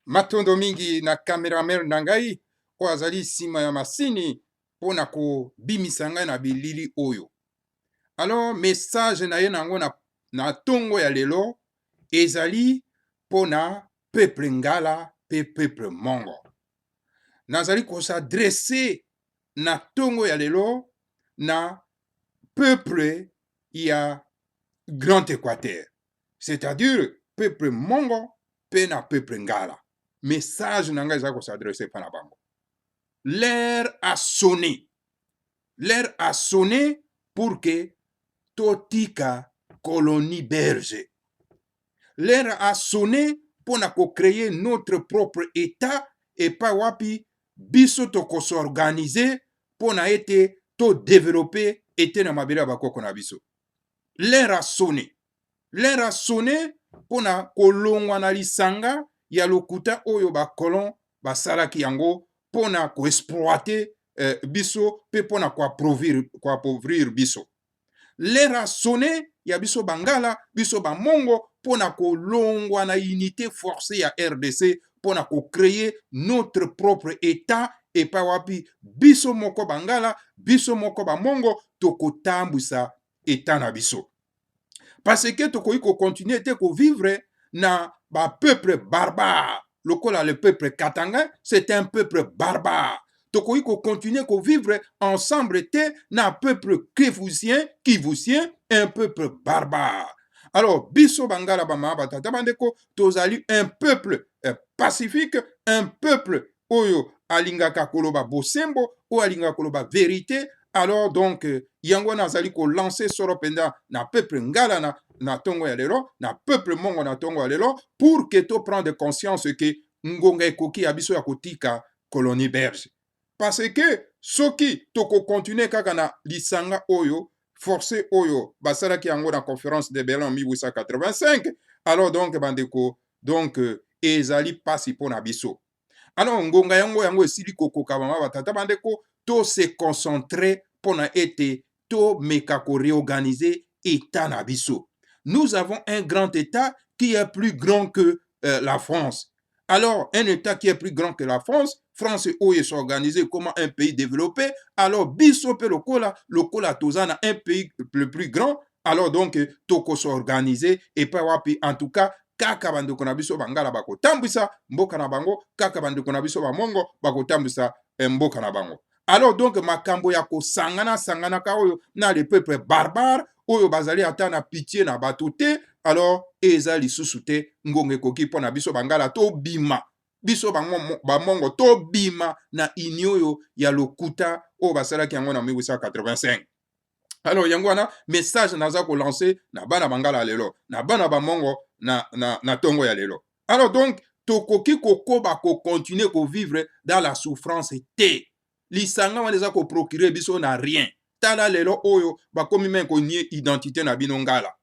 matondo mingi na cameraman na ngai oyo azali nsima ya masini mpona kobimisa ngai na bilili oyo. Alors message na ye nango na tongo ya lelo ezali mpona peuple ngala pe peuple mongo. Nazali kosadresse na tongo ya lelo na peuple ya Grand Équateur, c'est-à-dire peuple mongo pe na peuple ngala. Message na ngai ezali kosadresse pa na bango. L'heure a sonné. L'heure a sonné pour que totika colonie belge. L'heure a sonné pour créer notre propre État et pas wapi biso toko s'organiser pour na été to développer État na mabela bakoko na biso. L'heure a sonné. L'heure a sonné pour na kolongwa na lisanga ya lokuta oyo ba colon ba salaki yango pour na ko exploiter biso pe pour na ko appauvrir biso. L'heure a sonné ya biso bangala biso ba mongo pour na kolongwa na unité forcée ya RDC pour na ko créer notre propre État et pas wapi biso moko bangala biso moko ba mongo tokotambwisa État na biso. Parce que tokoki ko continuer te ko vivre na ba peuple barbare. Lokola le peuple katanga, c'est un peuple barbare. Tokoki ko continuer ko vivre ensemble te na peuple kivusien, un peuple barbare. Alors, biso bangala bama batata bandeko, tozali un peuple pacifique, un peuple oyo alingaka koloba bosembo, ou alingaka koloba vérité. Alors donc, yango nazali ko lancer soro penda na peuple ngala na tongo ya lelo, na peuple mongo na tongo ya lelo, pour que to prendre conscience que ngonga ekoki ya biso ya kotika colonie belge. Parce que soki toko continuer kaka na lisanga oyo, forcé oyo, basalaki yango na conférence de Berlin en 1885, alors donc bandeko, donc ezali pasi pona biso. Alors ngonga yango esili kokoka bama batata bandeko, to se concentrer pona ete to meka ko réorganiser État na biso. Nous avons un grand État qui est plus grand que la France. Alors, un État qui est plus grand que la France, France est organisé comme un pays développé, alors biso pe lokola tozana un pays le plus grand, alors donc toko s'organiser et pas wapi en tout cas kaka bandeko na biso bangala bako tambisa mboka na bango, kaka bandeko na biso bamongo bako tambisa mboka na bango. Alors donc makambo ya ko sangana ka oyo na les peuples barbares oyo bazali ata na pitié na bato te, alors eza lisusu te ngonga ekoki mpo na biso bangala to bima biso bamongo to bima na ini oyo ya lokuta oyo basalaki yango na 1885. Alors yango wana message naza ko lancer na bana bangala lelo, na bana bamongo na tongo ya lelo. Alors donc tokoki kokoba ko continuer ko vivre dans la souffrance te. Lisanga wana eza ko procurer biso na rien. Tala lelo oyo bakomi men ko nie identité na bino ngala.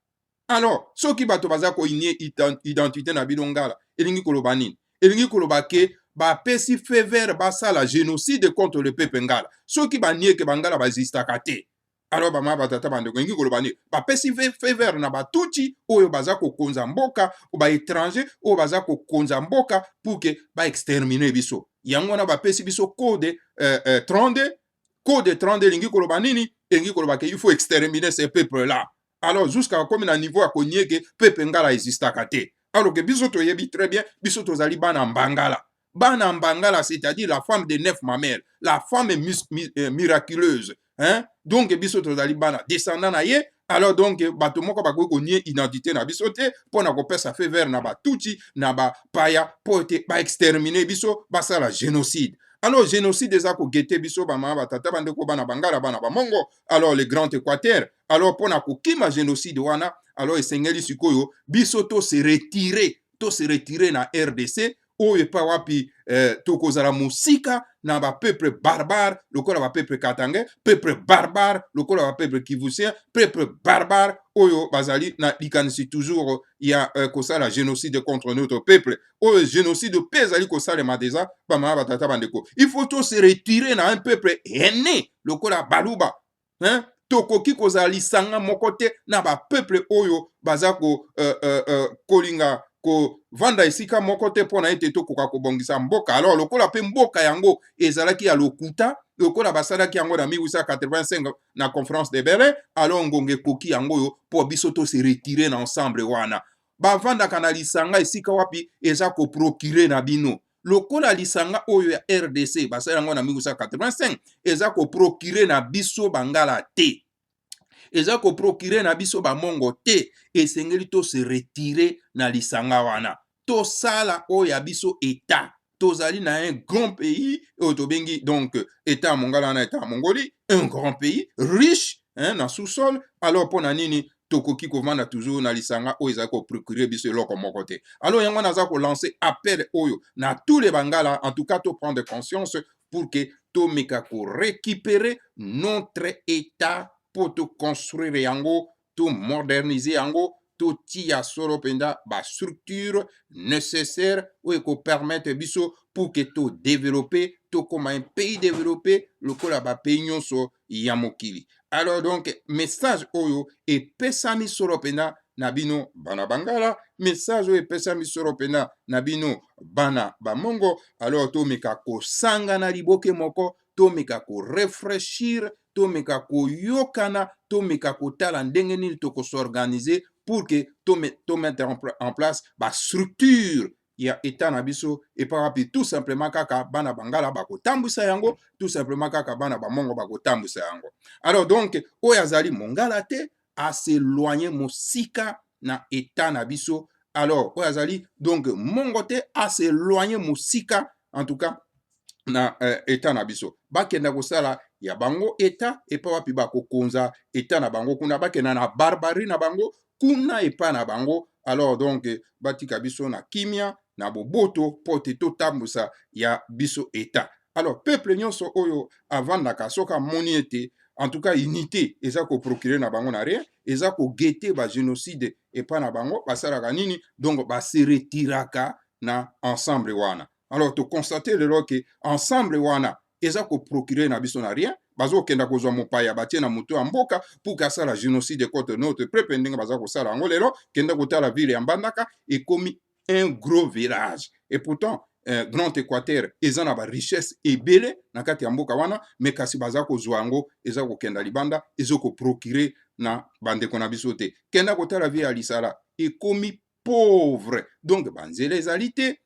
Alors soki bato baza ko nie identité na bino ngala elingi koloba nini? Elingi koloba ke bapesi feu vert basala génocide contre le peuple ngala. Soki banie ke bangala bazistaka te. Alors bama batata bandeko elingi koloba nini? Bapesi feu vert na batuti oyo baza ko konza mboka ou ba étranger oyo baza ko konza mboka pour que ba exterminer biso. Yango na bapesi biso code 32. Code 32 lingi koloba nini? Lingi koloba ke il faut exterminer ces peuples-là. Alors jusqu'à comme na niveau à konye ke peuple ngala existaka te. Alors que biso to yebi très bien, biso to zali bana mbangala. Bana mbangala, c'est-à-dire la femme de 9 mamelles, la femme miraculeuse. Hein? Donc biso to zali bana descendant na ye. Alors donc bato moko bakoki konye identité na biso te pona kopesa feu vert na batuti na ba paya po ete ba exterminer biso basala génocide. Alors génocide eza ko gete biso bama batata bandeko bana bangala bana bamongo, alors le Grand Équateur, alors pona ko kima génocide wana, alors esengeli sikoyo biso to se retirer na RDC oyo pa wapi tokozala musika na ba peuple barbare lokola ba peuple katanga, peuple barbare lokola ba peuple kivusien, peuple barbare oyo bazali na likanisi toujours ya kosala génocide contre notre peuple. Oyo génocide pezali kosala madeza ba mama batata bandeko. Il faut to se retirer na un peuple aîné lokola baluba. Hein? Tokoki kozala lisanga moko te na ba peuple oyo baza ko kolinga kovanda esika moko te mpo na ete tokoka kobongisa mboka. Alors lokola mpe mboka yango ezalaki ya lokuta, lokola basalaki yango na 1885 na conférence de Berlin, alors ngonga ekoki yango oyo mpo biso tose retire na ensemble wana. Bavandaka na lisanga esika wapi eza koprocure na bino. Lokola lisanga oyo ya RDC basala yango na 1885 eza koprocure na biso bangala te. Eza koprocure na biso bamongo te, esengeli to se retire na lisanga wana. To sala oyo ya biso état. Tozali na un grand pays, oyo tobengi donc état mongala na état Mongolie, un grand pays riche na sous-sol. Alors pona nini tokoki kovanda toujours na lisanga oyo ezali koprocure biso eloko moko te. Alors yango naza ko lancer appel oyo na tous les bangala, en tout cas to prendre conscience pour que to meka ko récupérer notre état pour tout construire yango, tout moderniser yango, tout tia solo penda ba structure nécessaire ou ko permettre biso pour que tout développer, tout comme un pays développé, lokola ba pays nyonso ya mokili. Alors donc message oyo epesami solo penda na bino bana bangala, message oyo epesami solo penda na bino bana bamongo. Alors to meka ko sanga na liboke moko, to meka ko réfléchir, to meka ko yokana, to meka ko tala ndenge nini to ko s'organiser pour que to mettre en place ba structure ya état na biso et par rapport tout simplement kaka bana bangala bako tambusa yango, tout simplement kaka bana bamongo bako tambusa yango. Alors donc oyo azali mongala te a s'éloigner mosika na état na biso. Alors oyo azali donc mongo te a s'éloigner mosika en tout cas na état na biso. Bakenda kosala ya bango état epa wapi bakokonza état na bango kuna bakenda na barbarie na bango kuna epa na bango. Alors donc batika biso na kimia na boboto pote to tambusa ya biso état. Alors peuple nyonso oyo avandaka soka moni ete en tout cas unité eza ko procurer na bango na rien, eza ko guetter ba génocide epa na bango basalaka nini, donc ba se retiraka na ensemble wana. Alors to constater lelo ke ensemble wana eza ko procurer na biso na rien, bazo kenda kozwa mopaya batie na moto ya mboka pour ka sala génocide contre notre peuple ndenge baza ko sala yango lelo, kenda kotala ville ya Mbandaka ekomi un gros village. Et pourtant Grand Équateur eza na ba richesse ebele na kati ya mboka wana, mais kasi baza kozwa yango eza kokenda libanda ezo ko procurer na bandeko na biso te. Kenda kotala ville ya Lisala ekomi pauvre, donc banzela ezali te,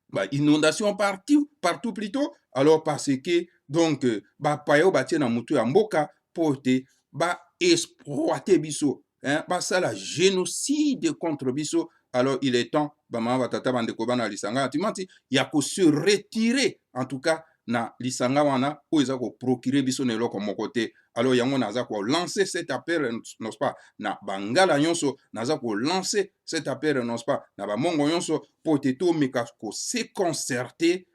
bah, inondation partout plutôt. Alors parce que donc bah payo batie na mutu ya mboka porte bah exploiter biso, bah ça la génocide contre biso. Alors il est temps bah mama batata bandeko bana lisanga timati ya ko se retirer en tout cas na lisanga wana o eza ko procurer biso na eloko moko te. Alors yango naza ko lancer cet appel, n'est-ce pas, na bangala nyonso, naza ko lancer cet appel, n'est-ce pas, na ba mongo nyonso pour te to meka ko se concerter,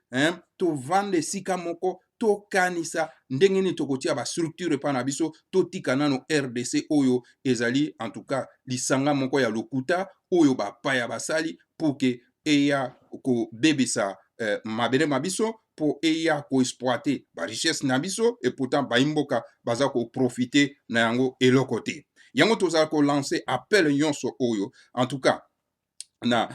to vande sika moko, to kanisa ndenge ni tokotia ba structure pa na biso, to tika nano RDC oyo ezali en tout cas lisanga moko ya lokuta oyo ba paya basali pour que eya ko bebisa mabele mabiso pour eya ko exploiter ba richesse na biso et pourtant ba imboka baza ko profiter na yango eloko te. Yango tozala ko lancer appel nyonso oyo en tout cas na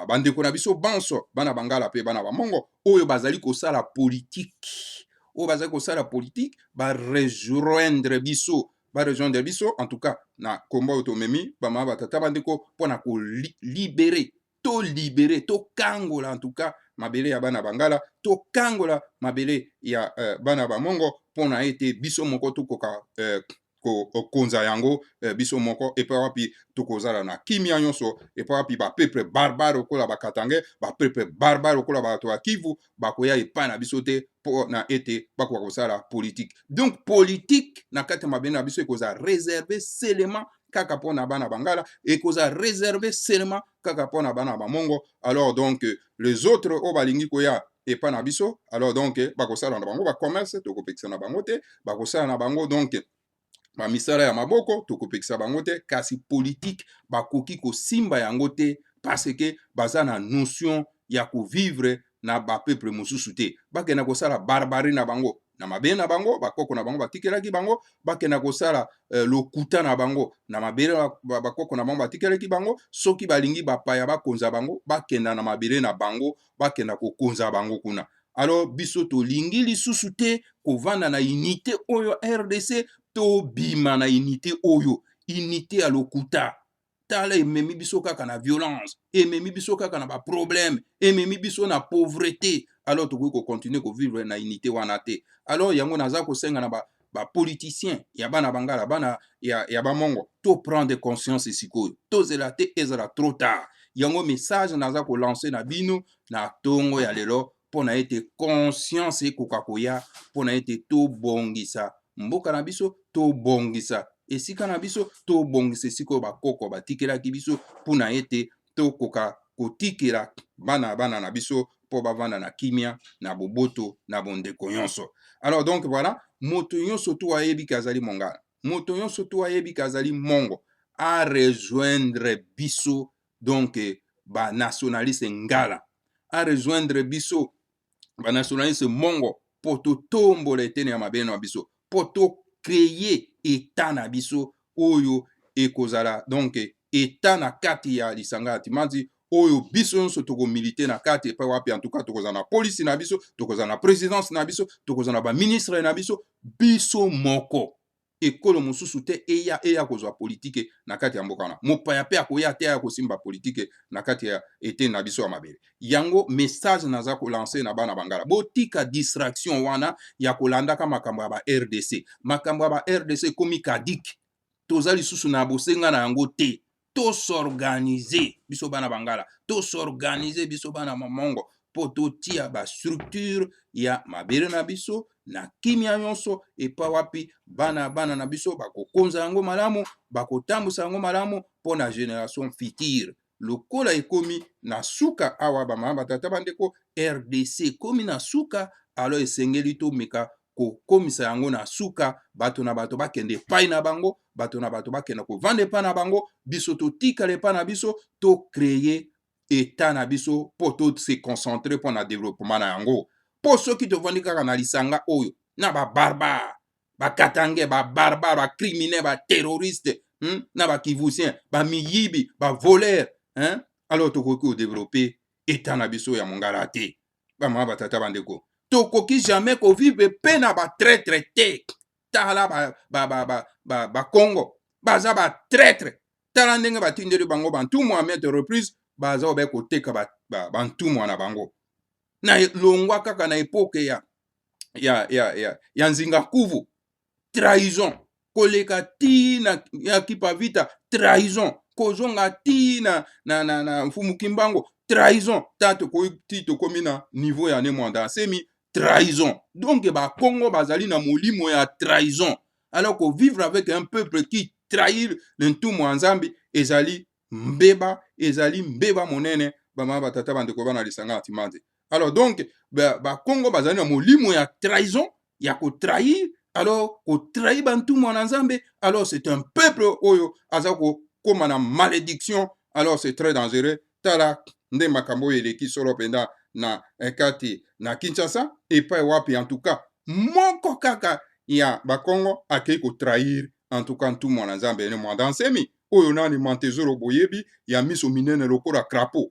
bandeko na biso banso bana bangala pe bana bamongo oyo bazali kosala politique, oyo bazali kosala politique ba rejoindre biso en tout cas na komba automemi bama batata bandeko pona ko libérer to kangola en tout cas mabele ya bana bangala, to kangola mabele ya bana bamongo pona ete biso moko tokoka konza yango biso moko epa wapi tokozala na kimia nyonso, epa wapi ba peuple barbare okola bakatange, ba peuple barbare okola bato ya Kivu bakoya epa na biso te po na ete bakoka kosala politique. Donc politique na kati mabele na biso ekoza réservé seulement kaka pona bana bangala, ekoza réservé seulement kaka pona bana bamongo. Alors donc les autres o balingi koya epa na biso, alors donc bakosala na bango ba commerce tokopekisa na bango te, bakosala na bango donc ba misala ya maboko tokopekisa bango te, kasi politique bakoki kosimba yango te parce que baza na notion ya ko vivre na ba peuple mosusu te, bakena kosala barbarie na bango na mabele na bango, bakoko na bango batikelaki bango, bakenda kosala lokuta na bango na mabele bakoko na bango batikelaki bango, soki balingi bapaya bakonza bango, bakenda na mabele na bango, bakenda kokonza bango kuna. Alors biso tolingi lisusu te kovanda na unité oyo RDC, tobima na unité oyo, unité ya lokuta. Tala ememi biso kaka na violence, ememi biso kaka na ba problème, ememi biso na pauvreté. Alors tokoki ko continuer ko vivre na unité wana te. Alors yango naza kosenga na ba politicien ya bana bangala, bana ya bamongo, to prendre conscience sikoyo, tozela te ezala trop tard. Yango message naza ko lancer na bino na tongo ya lelo, pona ete conscience ekoka koya, pona ete tobongisa mboka na biso, tobongisa esika na biso, tobongisa esika bakoko batikelaki biso, pona ete tokoka kotikela bana na biso po bavanda na kimia, na boboto, na bondeko nyonso. Alors donc voilà, moto nyonso to ayebi kazali mongala, moto nyonso to ayebi kazali mongo, a rejoindre biso donc ba nationaliste ngala, a rejoindre biso ba nationaliste mongo, po totombola etene ya mabele na biso, po to créer état na biso oyo ekozala donc état na kati ya lisanga ya Timanzi oyo biso nyonso tokomilite na kati epai wapi, en tout cas tokozala na polisi na biso, tokozala na présidence na biso, tokozala na baministre na biso, biso moko. Ekolo mosusu te eya kozwa politike na kati ya mboka wana, mopaya mpe akoya te aya kosimba politike na kati ya eteni na biso ya mabele. Yango message naza kolanse na bana bangala, botika distraction wana ya kolandaka makambo ya ba RDC. Makambo ya ba RDC komi kadik, toza lisusu na bosenga na yango te. Tosorganize biso bana bangala, tosorganize biso bana mamongo, po totia ba structure ya mabele na biso na kimia nyonso, epa wapi bana na biso bakokonza yango malamu, bakotambusa yango malamu po na génération future. Lokola ekomi na suka awa bamama batata bandeko, RDC komi na suka, alo esengeli tomeka kokomisa yango na suka, bato na bato bakende epai na bango, bato na bato bakende kovanda epai na bango, biso totikala epai na biso, to créer état na biso po to se concentrer po na développement na yango. Po soki tovandi kaka na lisanga oyo na barbare, bakatange, barbare, bacriminel, baterroriste, na bakivusien, bamiyibi, bavoleur, alors tokoki kodévelopper état na biso ya mongala te. Bamama batata bandeko, tokoki jamais kovivre pe na batraître te. Tala Congo baza batraître, tala ndenge batindeli bango bantumu à maintes reprises, baza obe koteka bantumu na bango na longwa kaka na epoke ya nzinga kuvu. Trahison koleka ti ya kipavita, trahison kozonga ti na mfumu kimbango, trahison tato ti tokomi na niveau ya Nemwanda Nsemi, trahison. Donc bakongo bazali na molimo ya trahison, alors que vivre avec un peuple qui trahit le ntumu ya Nzambi ezali mbeba monene. Bamama batata bandeko bana lisanga ya Timanzi. Alors donc bakongo bazali na molimo ya trahison, ya kotrahir. Alors kotrahir bantumu ya Nzambe, alors c'est un peuple oyo aza kokoma na malédiction. Alors c'est très dangereux. Tala nde makambo eleki solo penda na kati na Kinshasa epai wapi, en tout cas moko kaka ya bakongo akei kotrahir en tout cas ntumu ya Nzambe Nemwanda Nsemi oyo nani Mantezoro boyebi ya miso minene lokola crapaud.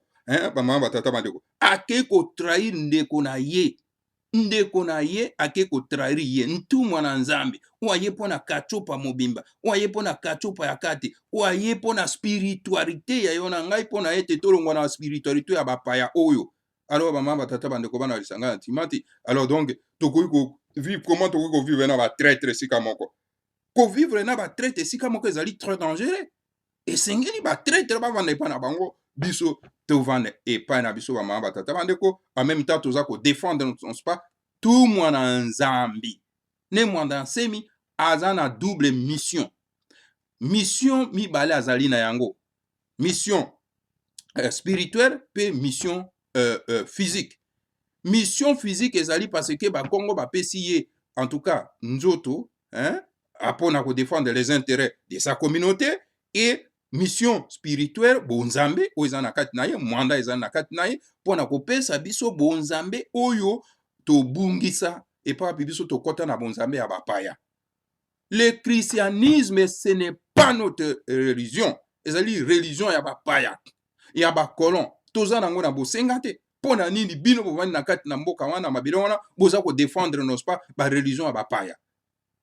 Bamama batata bandeko, akei kotrahir ndeko na ye akei kotrahir ye ntumu ya Nzambe, oaye mpona kachopa mobimba, oaye mpona kachopa ya kati, oaye mpona spiritualité ya yo na ngai, mpona ete tolongwa na spiritualité ya bapaya oyo. Alors bamama batata bandeko bana lisanga ya Timati, alors donc tokoki ko vivre comment, tokoki ko vivre na batraître esika moko. Ko vivre na batraître esika moko ezali très dangereux. Esengeli batraître bavanda epai na bango, biso tovanda epai na biso bamama batata bandeko. En même temps toza ko défendre non pas tout mwana Nzambi. Nemwanda Nsemi aza na double mission. Mission mibale azali na yango, mission spirituelle pe mission physique. Mission physique ezali parce que bakongo bapesi ye en tout cas nzoto, apona ko défendre les intérêts de sa communauté, et mission spirituelle bonzambe oyo eza na kati na ye, mwanda eza na kati na ye, mpona kopesa biso bonzambe oyo tobungisa et pas biso to kota na bonzambe ya bapaya. Le christianisme, ce n'est pas notre religion. Ezali religion ya bapaya, ya bakolon. Toza nango na bosenga te. Pona nini bino bovandi na kati na mboka wana mabele wana boza ko défendre nos pas ba religion ya bapaya.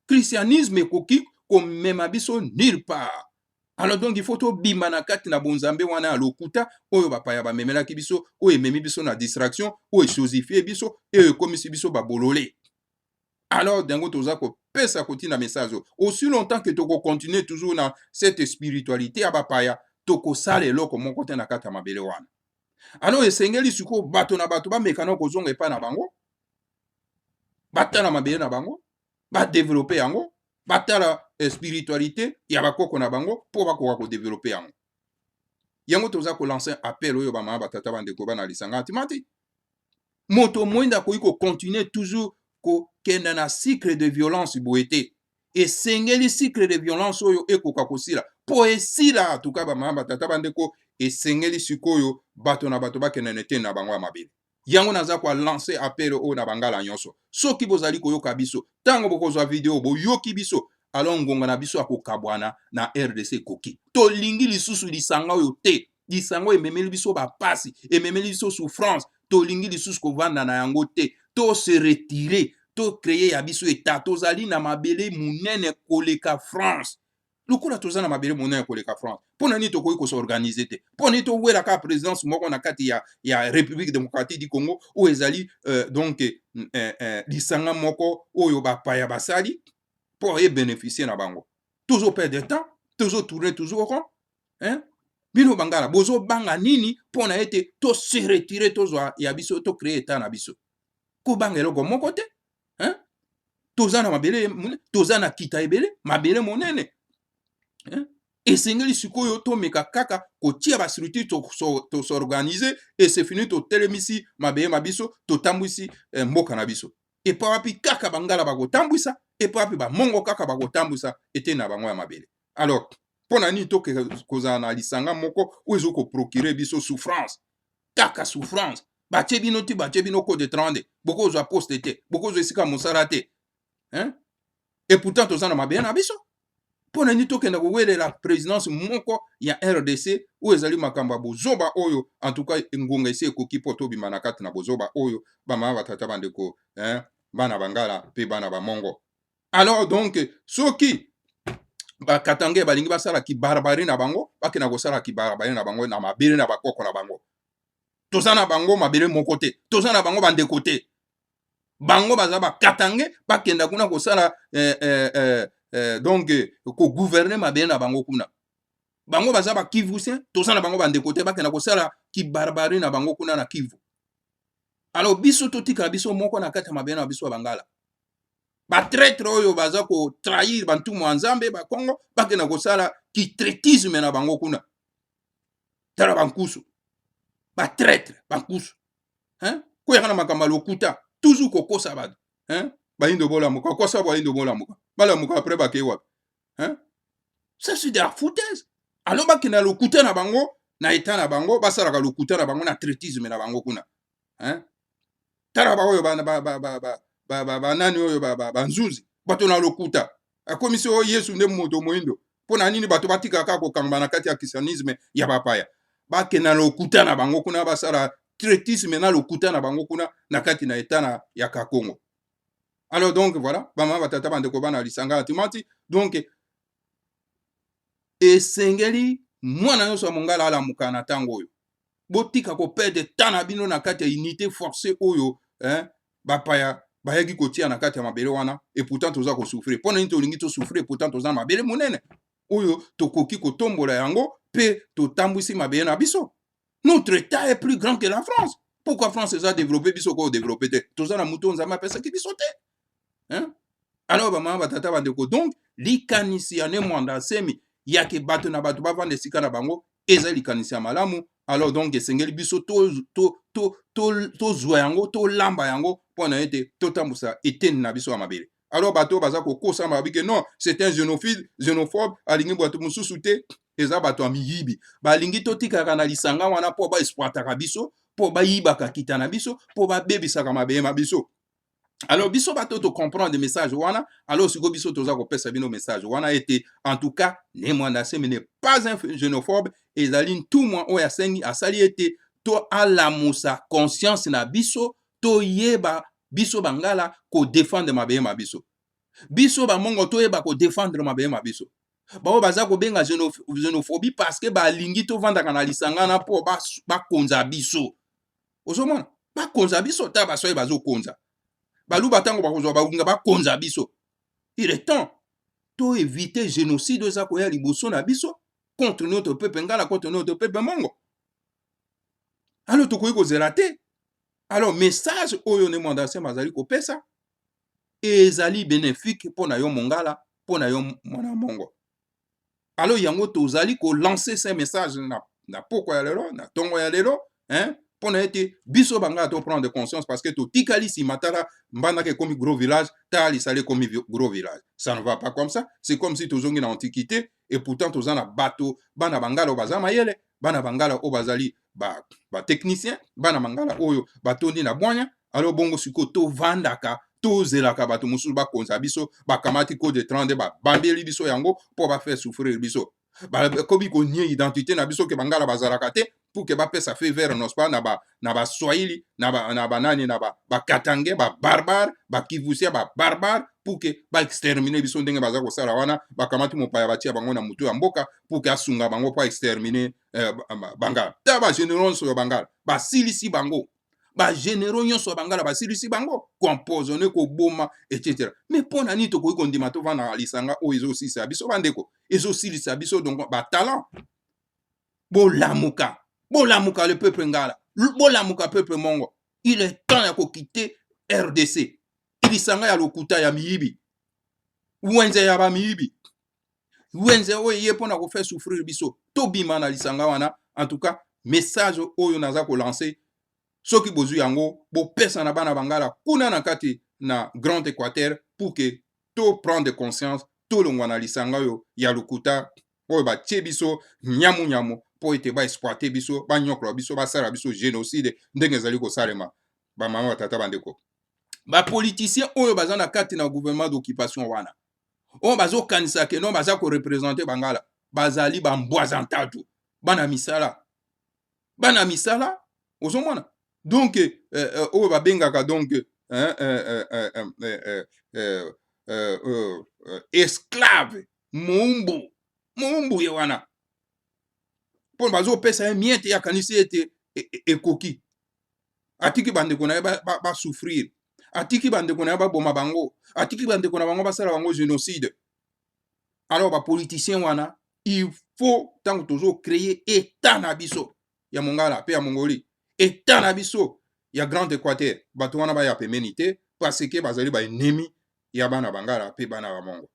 Christianisme ekoki komema biso nulle part. Alors donc il faut to bima na kati na bonzambe wana ya lokuta oyo bapaya bamemelaki biso oyo ememi biso na distraction oyo chosifie biso oyo ekomisi biso babolole. Alors dango toza kopesa kotina message aussi longtemps que toko continuer toujours na cette spiritualité ya bapaya tokosala eloko moko te na kati ya mabele wana. Alors esengeli siko bato na bato bamekana kozonga epa na bango batala mabele na bango badevelope yango batala spiritualité ya bakoko na bango mpo bakoka kodevelope yango. Yango toza kolancer appel oyo bamama batata bandeko bana lisanga atimati moto mwenda koyi kocontinue toujours kokenda na cycle de violence boye te. Esengeli cycle de violence oyo ekoka kosila mpo esila tuka bamama batata bandeko esengeli sikoyo bato na bato bakendane te na bango ya mabele. Yango naza kwa lancer appel oyo na bangala nyonso soki bozali koyoka biso ntango bokozwa video boyoki biso alors ngonga na biso akokabwana na RDC koki tolingi lisusu lisanga oyo te. Lisango ememeli biso bapasi ememeli biso souffrance tolingi lisusu kovanda na yango te. To se retirer to créer ya biso etat tozali na mabele munene koleka France. Lokola toza na mabele monene koleka France mpona nini tokoki kosorganize te mpo nini towelaka présidence moko na kati ya République démocratique du Congo oyo ezali donc lisanga moko oyo bapaya basali mpo ebénéficier na bango. Toujours perdre de temps toujours tourner toujours rond bino bangala bozobanga nini mpona ete tose retire tozwa ya biso tocrée etat na biso kobanga eloko moko te toza na mabele toza na kita ebele mabele monene esengeli sikoyo tomeka kaka kotia bastructure tosorganize ese fini totelemisi mabele mabiso totambwisi mboka na biso epa wapi kaka bangala bakotambwisa epa wapi bamongo kaka bakotambwisa ete na bango ya mabele. Alors mpona nini toke kozala na lisanga moko oyo ezokoprocure biso souffrance kaka souffrance batie bino ti batie bino code 30 bokozwa poste te bokozwa esika mosala te et pourtant toza na mabele na biso. Mpona nini tokenda kowelela présidence moko ya RDC oyo ezali makambo ya bozoba oyo en tout cas ngonga esi ekoki mpo tobima na kati na bozoba oyo bamama batata bandeko bana bangala mpe bana bamongo. Alors donc soki bakatange balingi basala kibarabari na bango bakenda kosala kibarabari na bango na mabele na bakoko na bango toza na bango mabele moko te toza na bango bandeko te bango baza bakatange bakenda kuna kosala donc kogouverner mabele na bango kuna bango baza bakivusien toza na bango bandeko te bakenda kosala kibarabari na bango kuna na Kivu. Alors biso totikala biso moko na kati ya mabele na biso ya bangala batraitre oyo baza kotrahir bantumu ya nzambe bakongo bakenda kosala kitretisme na bango kuna tala bankusu batraitre bankusu koyaka na makambo ya lokuta toujours kokosa bato bayindo bolamuka kokosa bayindo bolamuka balamuka apres bakei wapi ça c'est de la foutaise. Alors bakenda lokuta na bango na etat na bango basalaka lokuta na bango na traitisme na bango kuna tala baoyo banani oyo banzuzi bato na lokuta akomisi oyo Yesu nde moto moyindo mpona nini bato batikaka kokamba na kati ya christianisme ya bapaya bakenda lokuta na bango kuna basala traitisme na lokuta na bango kuna na kati na etat ya Kakongo. Alors donc voilà bamama batata bandeko bana lisanga atimati donc esengeli mwana nyonso ya mongala alamuka na ntango oyo botika koperde temps na bino na kati ya unité forcée oyo bapaya bayaki kotia na kati ya mabele wana et pourtant toza kosouffrir mpona nini tolingi tosouffrir pourtant toza na mabele monene oyo tokoki kotombola yango mpe totambwisi mabele na biso. Notre état est plus grand que la France. Pourquoi France eza développé biso ko développé te toza na muto nzambe apesaki biso te alors bamama batata bandeko donc likanisi ya ne mwanda asemi yake bato na bato bavanda esika na bango eza likanisi ya malamu. Alors donc esengeli biso tozwa yango tolamba yango mpona ete totambusa eteni na biso ya mabele. Alors bato baza kokosama babike non c'est un xénophobe alingi bato mosusu te eza bato ya miyibi balingi totikaka na lisanga wana mpo baexploitaka biso mpo bayibaka kita na biso mpo babebisaka mabele ma biso. Alors biso bato to comprendre message wana, alors siko biso toza ko pesa bino message wana était en tout cas ne mwanda se n'est pas un xénophobe et zaline tout moi o ya sengi asali était to alamusa conscience na biso to yeba biso bangala ko défendre mabe ma biso. Biso ba mongo to yeba ko défendre mabe ma biso. Bao baza ko benga xénophobie parce que ba lingi to vanda kana lisanga na po ba konza biso. Ozomona ba konza biso ta ba soye bazo konza. Baluba tango bakozwa baunga bakonza biso. Il est temps to éviter génocide za koya liboso na biso contre notre peuple ngala contre notre peuple mongo. Alors to koyi kozela te. Alors message oyo ne mandase mazali ko pesa ezali bénéfique pona yo mongala pona yo mwana mongo. Alors yango tozali ko lancer ces messages na poko ya lelo na tongo ya lelo, hein? Pour ete biso banga to prendre conscience parce que to tikali si matara mbanda ke comme gros village tali sale comme gros village, ça ne va pas comme ça. C'est comme si tozongi na antiquité et pourtant tozana bato bana bangala obaza mayele bana bangala obazali ba technicien bana bangala oyo batondi na bwanya. Alors bongo siko to vandaka to zelaka bato mususu ba konza biso ba kamati code de 30 ba bambeli biso yango pour ba faire souffrir biso ba kobi ko nie identité na biso ke bangala bazalaka te pour que ba pesa fait vers nos pas na ba swahili na ba nani na ba katange ba barbare ba kivusia ba barbare pour que ba exterminer biso ndenge baza ko sala wana ba kamati mopaya batia bango na mutu ya mboka pour que asunga bango pa exterminer bangala ta ba généraux so bangala ba silisi bango ba généraux nyonso bangala ba silisi bango composonné ko boma etc. Mais pona ni to ko kondima to vana lisanga o ezo sisa biso bandeko ezo silisa biso donc ba talent bo lamuka le peuple ngala, bolamuka peuple mongo. Il est temps ya ko quitter RDC. Ilisanga ya lokuta ya miyibi. Wenze ya ba miyibi. Wenze oye pona ko faire souffrir biso. To bima na lisanga wana. En tout cas, message oyo naza ko lancer. Soki bozu yango bo pesa na bana bangala kuna na kati na Grand Équateur pour que to prendre conscience to longwa na lisanga yo ya lokuta oyo ba tie biso nyamu po ete ba exploiter biso ba nyoklo biso ba sala biso génocide ndenge zali ko salema ba mama tata bandeko ba politicien oyo baza na kati na gouvernement d'occupation wana on bazo kanisa ke non baza ko représenter bangala bazali ba mbwazantatu bana misala ozomona donc oyo ba bengaka donc esclave mumbu ye wana pour bazo pesa miete ya kanisi ete ekoki atiki bandeko na ba souffrir atiki bandeko na ba boma bango atiki bandeko na bango basala bango génocide. Alors ba politicien wana il faut tant toujours créer état na biso ya mongala pe ya mongoli état na biso ya Grand Équateur bato wana ba ya pemenité parce que bazali ba ennemi ya bana bangala pe bana ba mongo.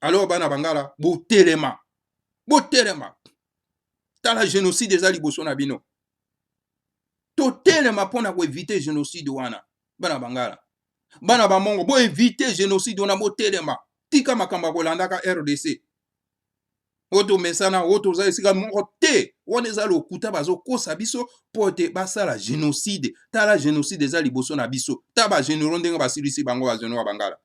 Alors bana bangala botelema tala génocide ezali boso na bino totelema pona ko éviter génocide wana bana bangala bana ba mongo bo éviter génocide wana botelema tika makamba kolandaka RDC oto mesana oto za esika mongo te wana eza lokuta bazo kosa biso pote basala génocide tala génocide ezali boso na biso ta ba généraux ndenge basilisi bango ba généraux bangala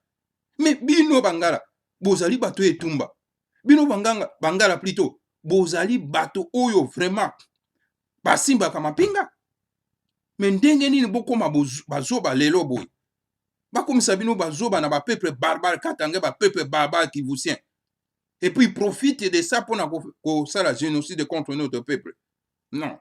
mais bino bangala bozali bato etumba bino bangala plutôt bozali bato oyo vraiment basimbaka mapinga mais ndenge nini bokoma bazoba lelo boy bakomisa bino bazoba na ba peuple barbare katange ba peuple barbare kivusien et puis profite de ça pour ça la génocide contre notre peuple. Non,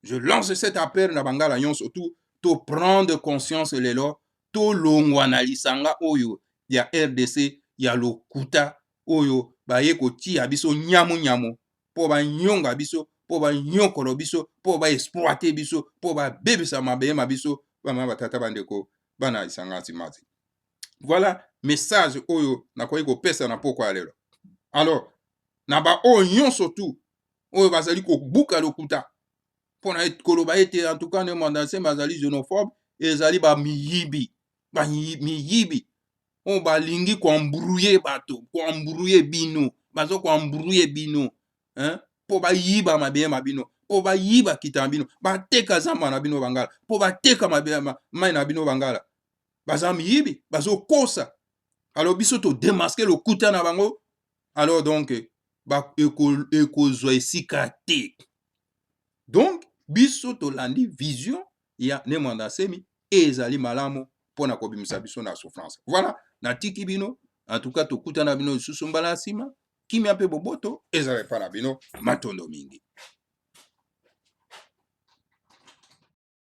je lance cet appel na bangala yon surtout to prendre conscience lelo to longwana lisanga oyo ya RDC ya lokuta oyo baye ko tia biso nyamu po ba nyonga biso po ba nyokolo biso po ba exploiter biso po ba bebisa mabe biso ba batata bandeko bana isanga timati. Voilà message oyo na ko pesa na poko alelo. Alors na ba oyo surtout oyo bazali ko buka lokuta pona et koloba ete en tout cas ne mandanse bazali xénophobe ezali ba miyibi on balingi ko embrouiller bato ko embrouiller bino bazo ko embrouiller bino hein po ba yiba mabe mabino po ba yiba kitambino ba teka zamba na bino bangala po ba teka mabe mai na bino bangala baza miyibi bazokosa. Alors biso to démasquer le kuta na bango. Alors donc ekozwa esika te. Donc biso to landi vision ya Nemwanda Nsemi ezali malamu pona kobimisa biso na souffrance. Voilà, natiki bino. En tout cas tokutana bino lisusu mbala nsima. Kimia pe boboto ezala epa na bino matondo mingi.